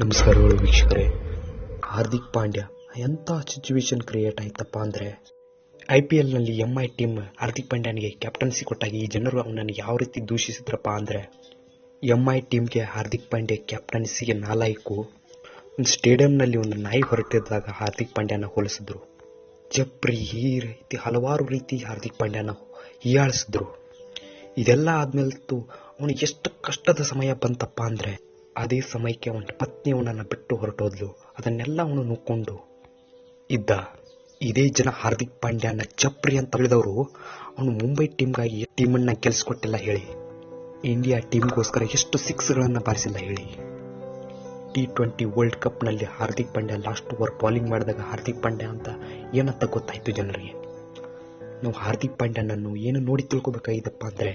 ನಮಸ್ಕಾರಗಳು ವೀಕ್ಷಕರೇ. ಹಾರ್ದಿಕ್ ಪಾಂಡ್ಯ ಎಂಥ ಸಿಚುವೇಶನ್ ಕ್ರಿಯೇಟ್ ಆಯ್ತಪ್ಪ ಅಂದರೆ, IPLನಲ್ಲಿ MI ಟೀಮ್ ಹಾರ್ದಿಕ್ ಪಾಂಡ್ಯನಿಗೆ ಕ್ಯಾಪ್ಟನ್ಸಿ ಕೊಟ್ಟಾಗ ಈ ಜನರು ಅವನನ್ನು ಯಾವ ರೀತಿ ದೂಷಿಸಿದ್ರಪ್ಪ ಅಂದರೆ, MI ಟೀಮ್ಗೆ ಹಾರ್ದಿಕ್ ಪಾಂಡ್ಯ ಕ್ಯಾಪ್ಟನ್ಸಿಗೆ ನಾಲಾಯಕು. ಒಂದು ಸ್ಟೇಡಿಯಂನಲ್ಲಿ ಒಂದು ನಾಯಿ ಹೊರಟಿದ್ದಾಗ ಹಾರ್ದಿಕ್ ಪಾಂಡ್ಯನ ಹೋಲಿಸಿದ್ರು. ಚಪ್ರಿ ಈ ರೀತಿ ಹಲವಾರು ರೀತಿ ಹಾರ್ದಿಕ್ ಪಾಂಡ್ಯನ ಹೀಯಾಳಿಸಿದ್ರು. ಇದೆಲ್ಲ ಆದ್ಮೇಲಂತೂ ಅವನಿಗೆ ಎಷ್ಟು ಕಷ್ಟದ ಸಮಯ ಬಂತಪ್ಪ ಅಂದರೆ, ಅದೇ ಸಮಯಕ್ಕೆ ಅವನ ಪತ್ನಿ ಅವನನ್ನು ಬಿಟ್ಟು ಹೊರಟೋದ್ಲು. ಅದನ್ನೆಲ್ಲ ಅವನು ನುಕ್ಕೊಂಡು ಇದ್ದ. ಇದೇ ಜನ ಹಾರ್ದಿಕ್ ಪಾಂಡ್ಯನ ಚಪ್ರಿ ಅಂತ ಹೇಳಿದವರು ಅವನು ಮುಂಬೈ ಟೀಮ್ಗಾಗಿ ಟೀಮನ್ನು ಗೆಲ್ಲಿಸ್ಕೊಟ್ಟಿಲ್ಲ ಹೇಳಿ, ಇಂಡಿಯಾ ಟೀಮ್ಗೋಸ್ಕರ ಎಷ್ಟು ಸಿಕ್ಸ್ಗಳನ್ನು ಬಾರಿಸಿಲ್ಲ ಹೇಳಿ. T20 ವರ್ಲ್ಡ್ ಕಪ್ನಲ್ಲಿ Hardik Pandya last over bowling ಮಾಡಿದಾಗ ಹಾರ್ದಿಕ್ ಪಾಂಡ್ಯ ಅಂತ ಏನಂತ ಗೊತ್ತಾಯ್ತು ಜನರಿಗೆ. ನಾವು ಹಾರ್ದಿಕ್ ಪಾಂಡ್ಯನನ್ನು ಏನು ನೋಡಿ ತಿಳ್ಕೊಬೇಕಾಗಿದ್ದಪ್ಪ ಅಂದರೆ,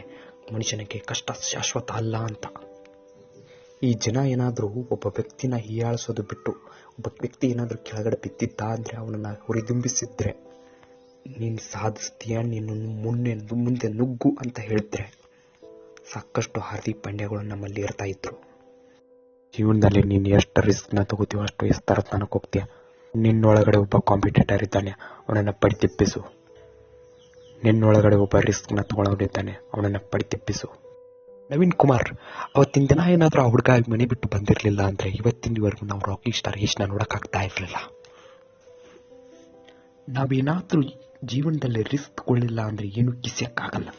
ಮನುಷ್ಯನಿಗೆ ಕಷ್ಟ ಶಾಶ್ವತ ಅಲ್ಲ ಅಂತ. ಈ ಜನ ಏನಾದರೂ ಒಬ್ಬ ವ್ಯಕ್ತಿನ ಹೀಯಾಳಿಸೋದು ಬಿಟ್ಟು ಒಬ್ಬ ವ್ಯಕ್ತಿ ಏನಾದರೂ ಕೆಳಗಡೆ ಬಿದ್ದಿದ್ದ ಅಂದರೆ ಅವನನ್ನು ಹುರಿದುಂಬಿಸಿದ್ರೆ, ನೀನು ಸಾಧಿಸ್ತೀಯ, ನೀನು ಮುಂದೆ ನುಗ್ಗು ಅಂತ ಹೇಳಿದ್ರೆ ಸಾಕಷ್ಟು ಹಾರ್ದಿಕ್ ಪಾಂಡ್ಯಗಳು ನಮ್ಮಲ್ಲಿ ಇರ್ತಾ ಇದ್ರು. ಜೀವನದಲ್ಲಿ ನೀನು ಎಷ್ಟು ರಿಸ್ಕ್ನ ತಗೋತೀವೋ ಅಷ್ಟು ಎತ್ತರಕ್ಕೆ ಹೋಗ್ತೀಯ. ನಿನ್ನೊಳಗಡೆ ಒಬ್ಬ ಕಾಂಪಿಟೇಟರ್ ಇದ್ದಾನೆ, ಅವನನ್ನು ಪಡಿತಿಪ್ಪಿಸು. ನಿನ್ನೊಳಗಡೆ ಒಬ್ಬ ರಿಸ್ಕ್ನ ತಗೊಳ್ಳೋನಿದ್ದಾನೆ, ಅವನನ್ನು ಪಡಿತಿಪ್ಪಿಸು. ನವೀನ್ ಕುಮಾರ್ ಅವತ್ತಿನ ದಿನ ಏನಾದರೂ ಆ ಹುಡುಗ ಮನೆ ಬಿಟ್ಟು ಬಂದಿರಲಿಲ್ಲ ಅಂದರೆ ಇವತ್ತಿನವರೆಗೂ ನಾವು ರಾಕಿ ಸ್ಟಾರ್ ಯಶ್ನ ನೋಡೋಕ್ಕಾಗ್ತಾ ಇರಲಿಲ್ಲ. ನಾವೇನಾದರೂ ಜೀವನದಲ್ಲಿ ರಿಸ್ಕ್ ತಗೊಳ್ಳಿಲ್ಲ ಅಂದರೆ ಏನೂ ಕಿಸಿಯಕ್ಕಾಗಲ್ಲ.